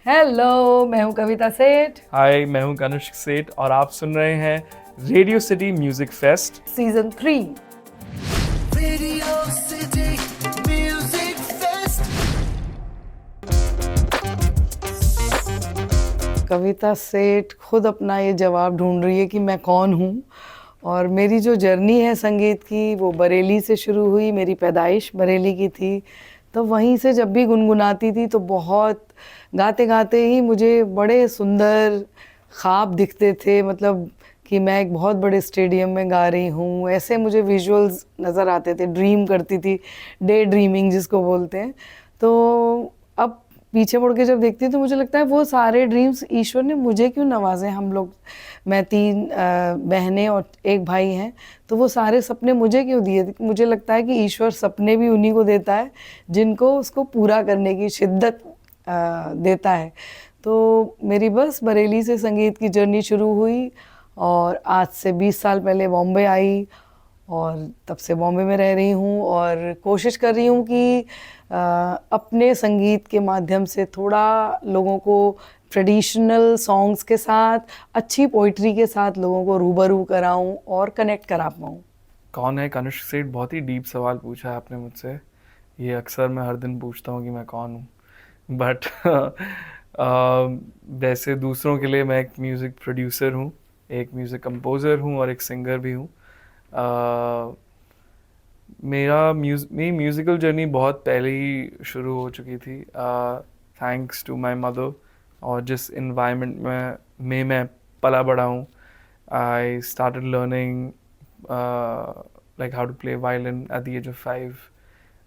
Hello, मैं हूँ कविता सेठ। हाय, मैं हूं कनिष्क सेठ और आप सुन रहे हैं radio city music fest season 3। Radio City Music Fest. कविता सेठ खुद अपना ये जवाब ढूंढ रही है कि मैं कौन हूँ। और मेरी जो जर्नी है संगीत की वो बरेली से शुरू हुई। मेरी पैदाइश बरेली की थी, तो वहीं से जब भी गुनगुनाती थी तो बहुत गाते गाते ही मुझे बड़े सुंदर ख्वाब दिखते थे। मतलब कि मैं एक बहुत बड़े स्टेडियम में गा रही हूँ, ऐसे मुझे विजुअल्स नज़र आते थे। ड्रीम करती थी, डे ड्रीमिंग जिसको बोलते हैं। तो अब पीछे मुड़ के जब देखती हूँ तो मुझे लगता है वो सारे ड्रीम्स ईश्वर ने मुझे क्यों नवाजे। हम लोग, मैं 3 बहनें और एक भाई हैं, तो वो सारे सपने मुझे क्यों दिए। मुझे लगता है कि ईश्वर सपने भी उन्हीं को देता है जिनको उसको पूरा करने की शिद्दत देता है। तो मेरी बस बरेली से संगीत की जर्नी शुरू हुई और आज से 20 साल पहले बॉम्बे आई और तब से बॉम्बे में रह रही हूँ और कोशिश कर रही हूँ कि अपने संगीत के माध्यम से थोड़ा लोगों को ट्रेडिशनल सॉन्ग्स के साथ, अच्छी पोइट्री के साथ लोगों को रूबरू कराऊं और कनेक्ट करा पाऊँ। कौन है कनिष्क सेठ? बहुत ही डीप सवाल पूछा है आपने मुझसे। ये अक्सर मैं हर दिन पूछता हूँ कि मैं कौन हूँ, बट वैसे दूसरों के लिए मैं एक म्यूज़िक प्रोड्यूसर हूँ, एक म्यूज़िक कंपोज़र हूँ और एक सिंगर भी हूँ। मेरी म्यूज़िकल जर्नी बहुत पहले ही शुरू हो चुकी थी, थैंक्स टू माय मदर। और जिस इन्वायरमेंट में मैं पला बड़ा हूँ, I started learning like how to play violin at the age of 5।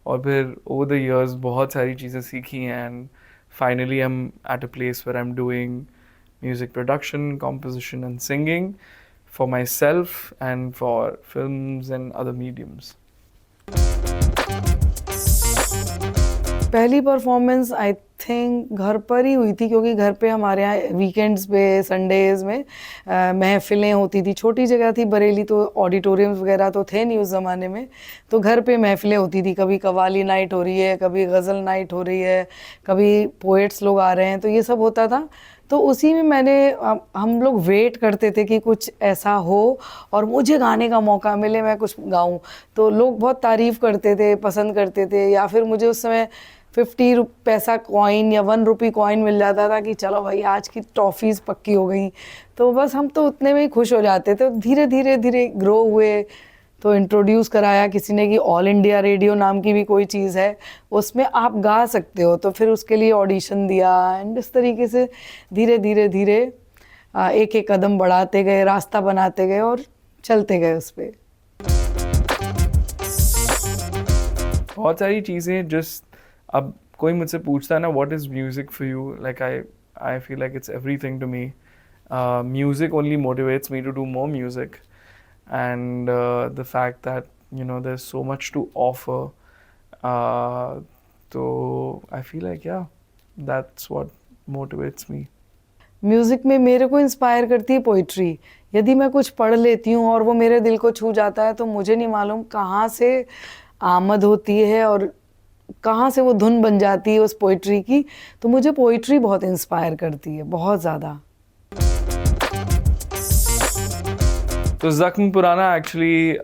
और फिर ओवर द इयर्स बहुत सारी चीज़ें सीखी हैं and finally I am at a place where I am doing music production, composition and singing for myself and for films and other mediums. पहली performance I think घर पर ही हुई थी, क्योंकि घर पे हमारे यहाँ वीकेंड्स पे, संडेज़ में महफ़िलें होती थी। छोटी जगह थी बरेली, तो ऑडिटोरियम्स वगैरह तो थे नहीं उस ज़माने में। तो घर पे महफ़िलें होती थी, कभी कव्वाली नाइट हो रही है, कभी गज़ल नाइट हो रही है, कभी पोएट्स लोग आ रहे हैं, तो ये सब होता था। तो उसी में हम लोग वेट करते थे कि कुछ ऐसा हो और मुझे गाने का मौका मिले, मैं कुछ गाऊं। तो लोग बहुत तारीफ़ करते थे, पसंद करते थे। या फिर मुझे उस समय 50 पैसा कॉइन या 1 रुपी कॉइन मिल जाता था कि चलो भाई आज की टॉफ़ीज़ पक्की हो गई। तो बस हम तो उतने में ही खुश हो जाते थे। धीरे धीरे धीरे ग्रो हुए, तो इंट्रोड्यूस कराया किसी ने कि ऑल इंडिया रेडियो नाम की भी कोई चीज़ है, उसमें आप गा सकते हो। तो फिर उसके लिए ऑडिशन दिया एंड इस तरीके से धीरे धीरे धीरे एक एक कदम बढ़ाते गए, रास्ता बनाते गए और चलते गए उस पर। बहुत सारी चीज़ें जिस अब कोई मुझसे पूछता है ना what is music for you, like I feel like it's everything to me. Music only motivates me to do more music and the fact that there is so much to offer, तो I feel like yeah that's what motivates me. Music में मेरे को inspire करती है poetry. यदि मैं कुछ पढ़ लेती हूँ और वो मेरे दिल को छू जाता है, तो मुझे नहीं मालूम कहाँ से आमद होती है और कहाँ से वो धुन बन जाती है उस पोइट्री की। तो मुझे पोइट्री बहुत इंस्पायर करती है, बहुत ज़्यादा। तो ज़ख्म पुराना एक्चुअली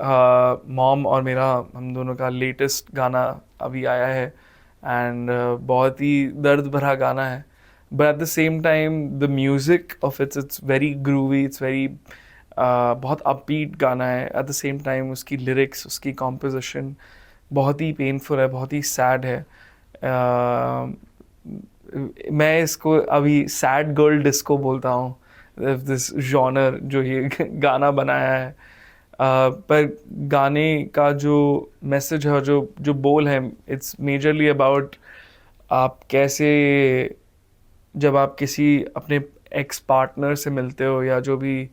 मॉम और मेरा, हम दोनों का लेटेस्ट गाना अभी आया है एंड बहुत ही दर्द भरा गाना है, but at the same time the music of its very groovy, it's very बहुत अपबीट गाना है। एट द सेम टाइम उसकी लिरिक्स, उसकी कॉम्पोजिशन बहुत ही पेनफुल है, बहुत ही सैड है। मैं इसको अभी सैड गर्ल डिस्को बोलता हूँ, दिस जॉनर जो ये गाना बनाया है। पर गाने का जो मैसेज है, जो जो बोल है, इट्स मेजरली अबाउट आप कैसे, जब आप किसी अपने एक्स पार्टनर से मिलते हो या जो भी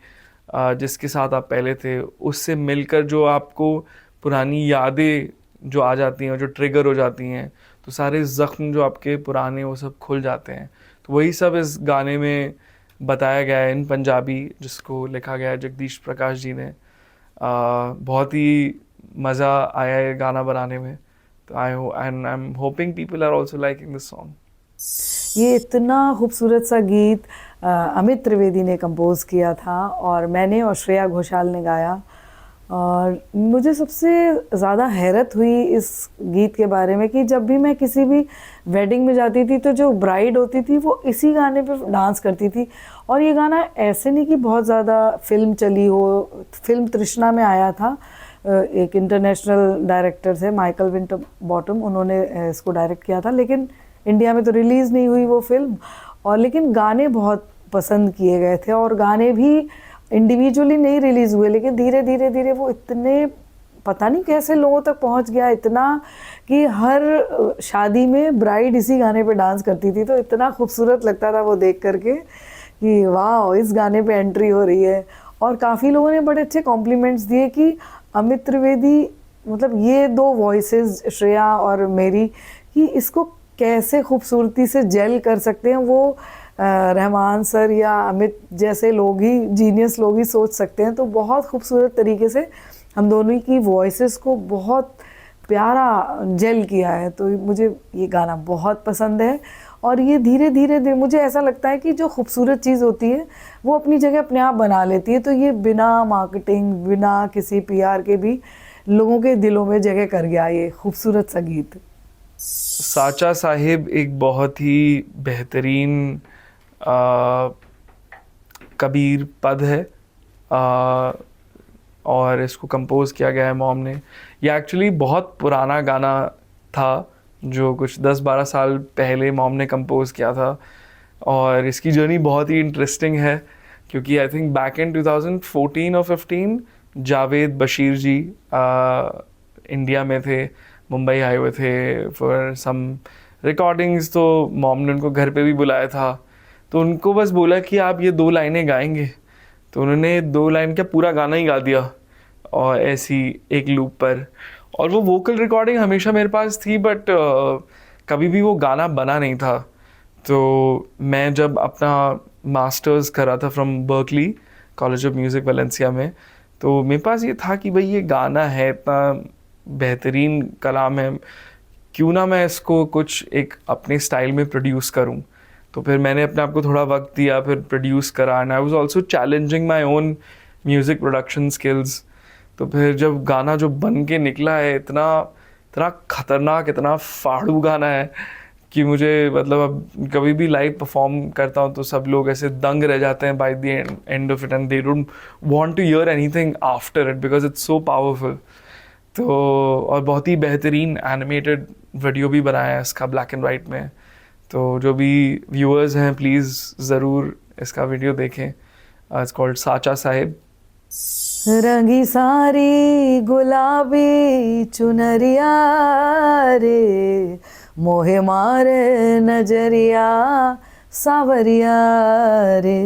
जिसके साथ आप पहले थे, उससे मिलकर जो आपको पुरानी यादें जो आ जाती हैं, जो ट्रिगर हो जाती हैं, तो सारे ज़ख्म जो आपके पुराने वो सब खुल जाते हैं। तो वही सब इस गाने में बताया गया है इन पंजाबी, जिसको लिखा गया है जगदीश प्रकाश जी ने। बहुत ही मज़ा आया ये गाना बनाने में। तो I am hoping people are also liking this song. ये इतना खूबसूरत सा गीत अमित त्रिवेदी ने कंपोज किया था और मैंने और श्रेया घोषाल ने गाया। और मुझे सबसे ज़्यादा हैरत हुई इस गीत के बारे में कि जब भी मैं किसी भी वेडिंग में जाती थी तो जो ब्राइड होती थी वो इसी गाने पे डांस करती थी। और ये गाना ऐसे नहीं कि बहुत ज़्यादा फिल्म चली हो, फिल्म तृष्णा में आया था, एक इंटरनेशनल डायरेक्टर थे माइकल विंटर बॉटम, उन्होंने इसको डायरेक्ट किया था, लेकिन इंडिया में तो रिलीज़ नहीं हुई वो फिल्म। और लेकिन गाने बहुत पसंद किए गए थे और गाने भी इंडिविजुअली नहीं रिलीज़ हुए, लेकिन धीरे धीरे धीरे वो इतने पता नहीं कैसे लोगों तक पहुंच गया, इतना कि हर शादी में ब्राइड इसी गाने पे डांस करती थी। तो इतना खूबसूरत लगता था वो देख करके कि वाह इस गाने पे एंट्री हो रही है। और काफ़ी लोगों ने बड़े अच्छे कॉम्प्लीमेंट्स दिए कि अमित त्रिवेदी, मतलब ये दो वॉइसेस श्रेया और मेरी, कि इसको कैसे खूबसूरती से जेल कर सकते हैं वो रहमान सर या अमित जैसे लोग ही, जीनियस लोग ही सोच सकते हैं। तो बहुत खूबसूरत तरीके से हम दोनों की वॉइसेस को बहुत प्यारा जेल किया है। तो मुझे ये गाना बहुत पसंद है। और ये धीरे धीरे मुझे ऐसा लगता है कि जो खूबसूरत चीज़ होती है वो अपनी जगह अपने आप बना लेती है। तो ये बिना मार्केटिंग, बिना किसी PR के भी लोगों के दिलों में जगह कर गया ये खूबसूरत सा गीत। साचा साहिब एक बहुत ही बेहतरीन कबीर पद है और इसको कंपोज किया गया है मॉम ने। ये एक्चुअली बहुत पुराना गाना था जो कुछ 10-12 साल पहले मॉम ने कंपोज किया था। और इसकी जर्नी बहुत ही इंटरेस्टिंग है क्योंकि आई थिंक बैक इन 2014 और 15 जावेद बशीर जी इंडिया में थे, मुंबई आए हुए थे फॉर सम रिकॉर्डिंग्स। तो मॉम ने उनको घर पे भी बुलाया था, तो उनको बस बोला कि आप ये 2 लाइनें गाएंगे। तो उन्होंने 2 लाइन का पूरा गाना ही गा दिया और ऐसी एक लूप पर। और वो वोकल रिकॉर्डिंग हमेशा मेरे पास थी बट कभी भी वो गाना बना नहीं था। तो मैं जब अपना मास्टर्स कर रहा था from Berkeley college of music Valencia में, तो मेरे पास ये था कि भाई ये गाना है, इतना बेहतरीन कलाम है, क्यों ना मैं इसको कुछ एक अपने स्टाइल में प्रोड्यूस करूं। तो फिर मैंने अपने आप को थोड़ा वक्त दिया, फिर प्रोड्यूस करा and I was also challenging my own music production skills. तो फिर जब गाना जो बन के निकला है, इतना इतना ख़तरनाक, इतना फाड़ू गाना है कि मुझे मतलब अब कभी भी लाइव परफॉर्म करता हूँ तो सब लोग ऐसे दंग रह जाते हैं by the end of it and they don't want to hear anything after it because it's so powerful. तो और बहुत ही बेहतरीन एनिमेटेड वीडियो भी बनाया है इसका ब्लैक एंड वाइट में। तो जो भी व्यूअर्स हैं प्लीज़ ज़रूर इसका वीडियो देखें। इट्स कॉल्ड साचा साहिब। रंगी सारी गुलाबी चुनरिया रे, मोहे मारे नजरिया सावरिया रे।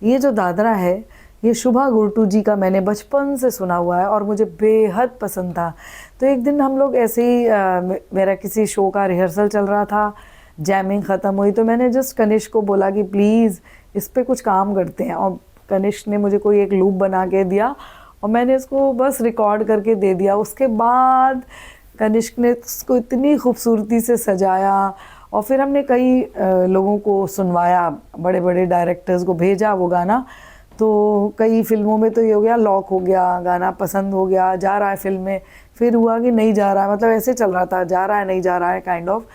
ये जो दादरा है ये शुभा गुरटू जी का मैंने बचपन से सुना हुआ है और मुझे बेहद पसंद था। तो एक दिन हम लोग ऐसे ही मेरा किसी शो का रिहर्सल चल रहा था, जैमिंग ख़त्म हुई तो मैंने जस्ट कनिष्क को बोला कि प्लीज़ इस पे कुछ काम करते हैं। और कनिष्क ने मुझे कोई एक लूप बना के दिया और मैंने इसको बस रिकॉर्ड करके दे दिया। उसके बाद कनिष्क ने उसको इतनी खूबसूरती से सजाया और फिर हमने कई लोगों को सुनवाया, बड़े बड़े डायरेक्टर्स को भेजा वो गाना। तो कई फिल्मों में तो ये हो गया, लॉक हो गया, गाना पसंद हो गया, जा रहा है फिल्म में, फिर हुआ कि नहीं जा रहा है, मतलब ऐसे चल रहा था, जा रहा है नहीं जा रहा है kind of.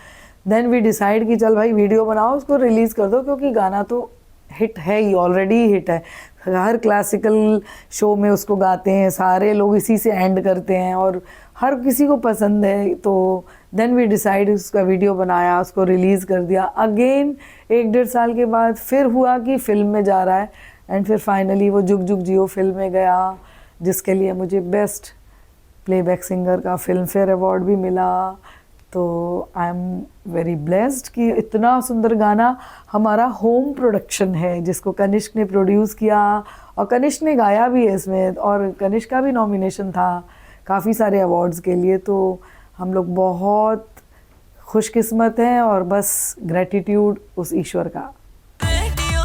Then we decide कि चल भाई वीडियो बनाओ, उसको रिलीज़ कर दो क्योंकि गाना तो हिट है ही, ऑलरेडी हिट है। हर क्लासिकल शो में उसको गाते हैं, सारे लोग इसी से एंड करते हैं और हर किसी को पसंद है। तो देन वी डिसाइड उसका वीडियो बनाया, उसको रिलीज़ कर दिया। अगेन 1-1.5 साल के बाद फिर हुआ कि फिल्म में जा रहा है एंड फिर फाइनली वो जुग जुग जियो फिल्म में गया, जिसके लिए मुझे बेस्ट प्लेबैक सिंगर का फिल्म फेयर अवार्ड भी मिला। तो आई एम वेरी ब्लेस्ड कि इतना सुंदर गाना हमारा होम प्रोडक्शन है जिसको कनिष्क ने प्रोड्यूस किया और कनिष्क ने गाया भी है इसमें, और कनिष्क का भी नॉमिनेशन था काफ़ी सारे अवार्ड्स के लिए। तो हम लोग बहुत खुशकिस्मत हैं और बस ग्रेटिट्यूड उस ईश्वर का। रेडियो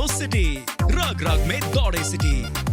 सिटी रग रग में दौड़े सिटी।